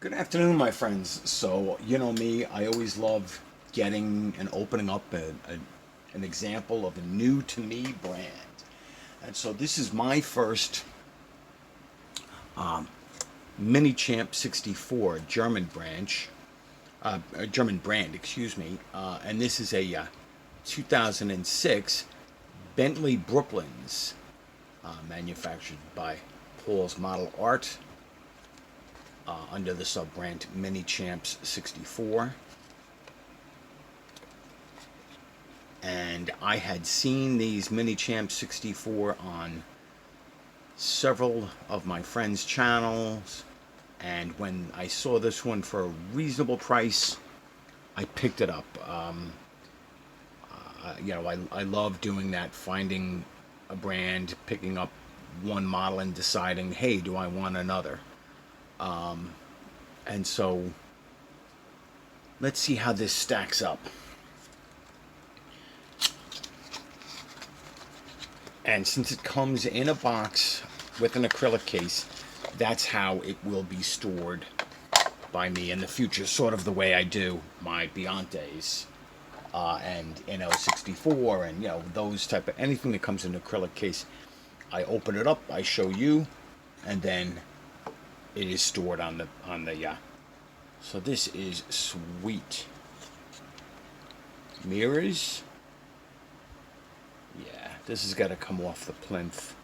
Good afternoon, my friends. So, you know me, I always love getting and opening up an example of a new to me brand. And so, this is my first Minichamp64 German branch, German brand, excuse me. And this is a 2006 Bentley Brooklands, manufactured by Paul's Model Art, under the sub-brand Minichamps64. And I had seen these Minichamps64 on several of my friends' channels, and when I saw this one for a reasonable price, I picked it up. I love doing that, finding a brand, picking up one model, and deciding, hey, do I want another? And so let's see how this stacks up. And since it comes in a box with an acrylic case, that's how it will be stored by me in the future, sort of the way I do my Beyontes and NO64 and those type of anything that comes in an acrylic case. I open it up, I show you, and then it is stored on the. So this is sweet. Mirrors. Yeah, this has got to come off the plinth.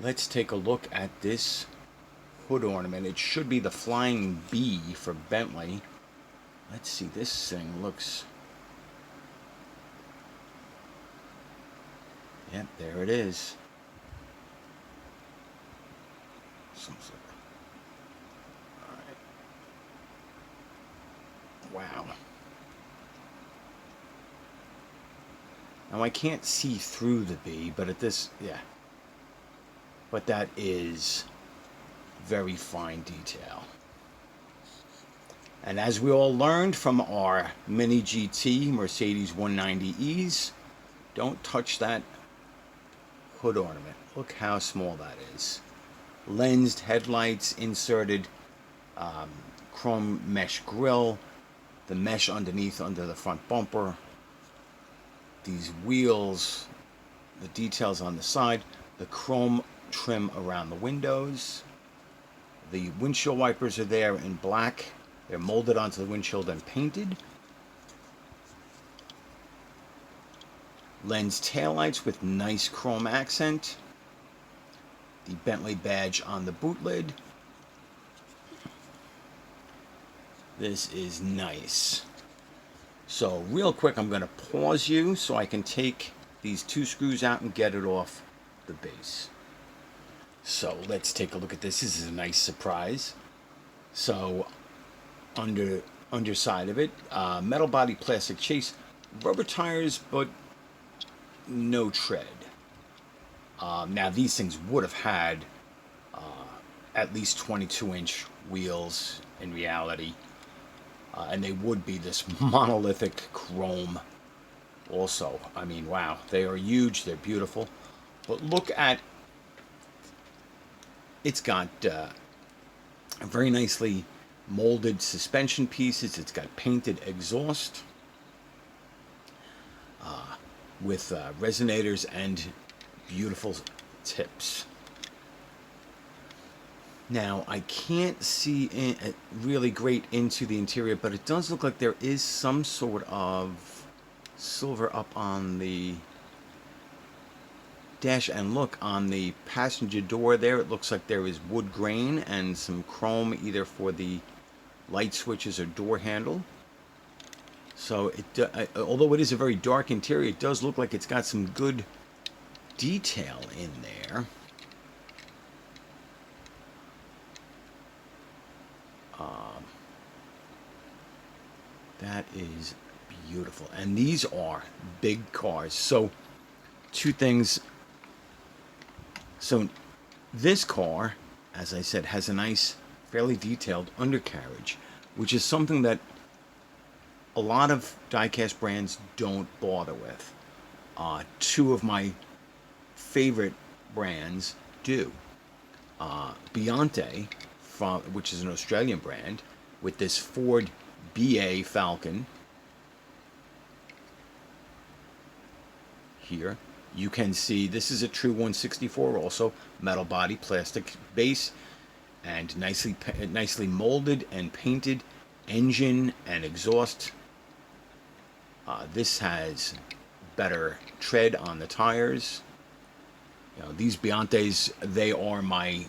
Let's take a look at this hood ornament. It should be the Flying B for Bentley. Let's see, this thing looks... Yep, there it is. Some sort of... Wow. Now I can't see through the B, but at this, yeah. But that is very fine detail. And as we all learned from our Mini GT Mercedes 190Es, don't touch that hood ornament. Look how small that is. Lensed headlights, inserted chrome mesh grille, the mesh underneath under the front bumper, these wheels, the details on the side, the chrome trim around the windows, the windshield wipers are there in black. They're molded onto the windshield and painted. Lens taillights with nice chrome accent. The Bentley badge on the boot lid. This is nice. So real quick, I'm going to pause you so I can take these two screws out and get it off the base. So let's take a look at this. This is a nice surprise. So underside of it, metal body plastic chase, rubber tires, but no tread. Now these things would have had at least 22-inch wheels in reality. And they would be this monolithic chrome also. I mean, wow, they are huge, they're beautiful. But look at, it's got very nicely molded suspension pieces. It's got painted exhaust with resonators and beautiful tips. Now, I can't see really great into the interior, but it does look like there is some sort of silver up on the dash. And look, on the passenger door there, it looks like there is wood grain and some chrome either for the light switches or door handle. So, although it is a very dark interior, it does look like it's got some good detail in there. That is beautiful. And these are big cars. So, two things. So, this car, as I said, has a nice, fairly detailed undercarriage, which is something that a lot of diecast brands don't bother with. Two of my favorite brands do. Beyonte from, which is an Australian brand, with this Ford Ba Falcon. Here you can see this is a true 164, also metal body, plastic base, and nicely molded and painted engine and exhaust. This has better tread on the tires. You know, these Biantes, they are my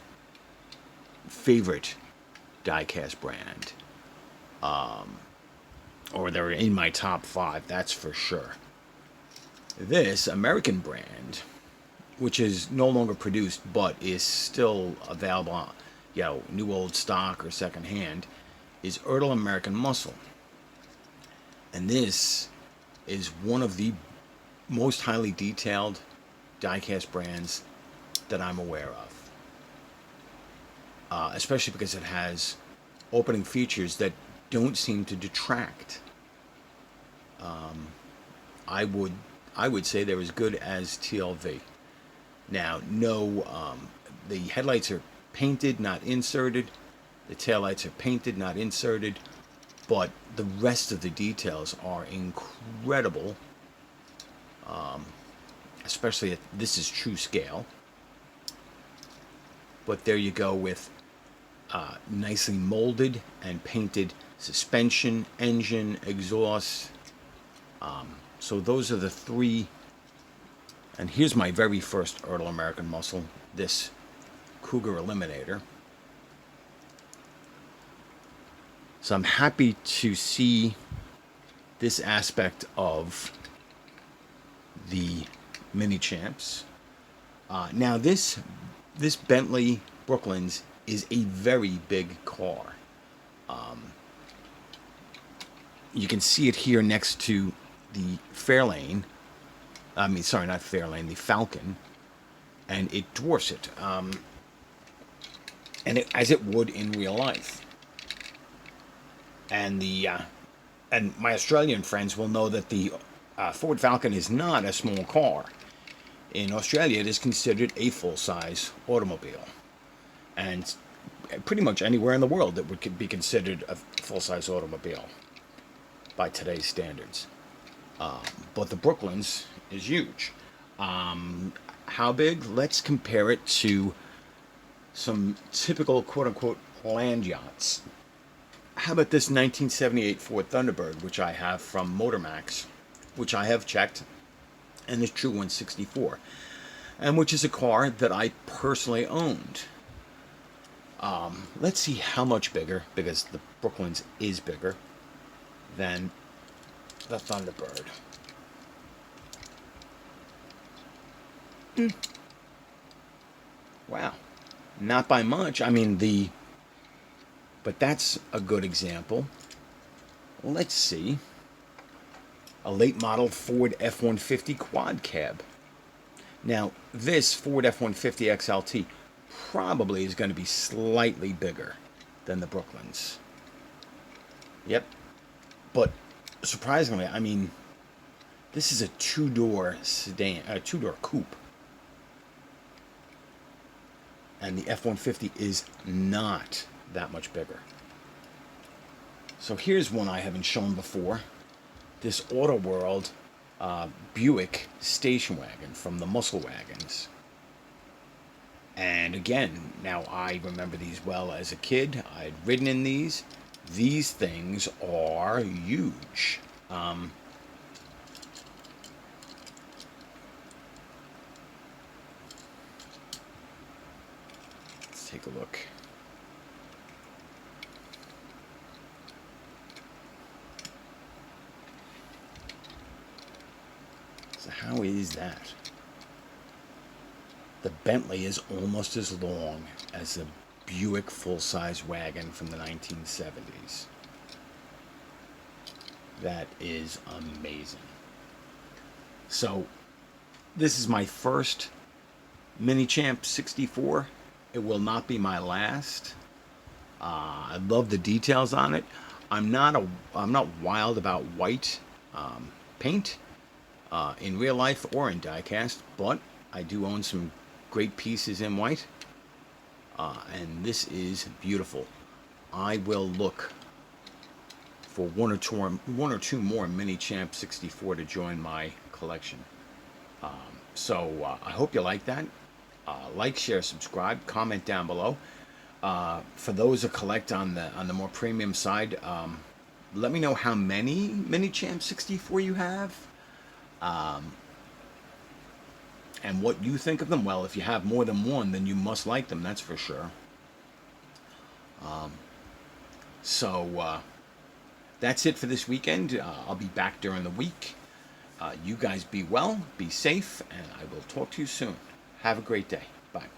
favorite diecast brand, or they're in my top 5, that's for sure. This American brand, which is no longer produced but is still available, you know, new old stock or second hand, is Ertl American Muscle. And this is one of the most highly detailed diecast brands that I'm aware of. Especially because it has opening features that don't seem to detract. I would say they're as good as TLV. Now, no, the headlights are painted, not inserted. The taillights are painted, not inserted. But the rest of the details are incredible. Especially if this is true scale. But there you go with nicely molded and painted suspension, engine, exhaust. So those are the 3. And here's my very first Ertl American Muscle, this Cougar Eliminator. So I'm happy to see this aspect of the Minichamps. Now this Bentley Brooklands is a very big car. You can see it here next to the Fairlane. I mean, sorry, not Fairlane, the Falcon, and it dwarfs it, and as it would in real life. And and my Australian friends will know that the Ford Falcon is not a small car. In Australia, it is considered a full-size automobile, and pretty much anywhere in the world it would be considered a full-size automobile by today's standards. But the Brooklands is huge. How big? Let's compare it to some typical quote-unquote land yachts. How about this 1978 Ford Thunderbird, which I have from Motormax, which I have checked, and this true 164, and which is a car that I personally owned. Let's see how much bigger, because the Brooklands is bigger than the Thunderbird. Wow, not by much. I mean, but that's a good example. Let's see. A late model Ford F-150 quad cab. Now, this Ford F-150 XLT probably is going to be slightly bigger than the Brooklands. Yep. But surprisingly, I mean, this is a two-door sedan, a two-door coupe. And the F-150 is not that much bigger. So here's one I haven't shown before. This Auto World Buick station wagon from the Muscle Wagons. And again, now I remember these well as a kid. I'd ridden in these. These things are huge. Let's take a look. So how is that? The Bentley is almost as long as the Buick full-size wagon from the 1970s. That is amazing. So, this is my first Minichamps64. It will not be my last. I love the details on it. I'm not wild about white paint in real life or in diecast, but I do own some great pieces in white. And this is beautiful. I will look for one or two more Minichamps64 to join my collection. So I hope you like that. Like, share, subscribe, comment down below. For those that collect on the more premium side, let me know how many Minichamps64 you have, and what you think of them. Well, if you have more than one, then you must like them, that's for sure. So that's it for this weekend. I'll be back during the week. You guys be well, be safe, and I will talk to you soon. Have a great day. Bye.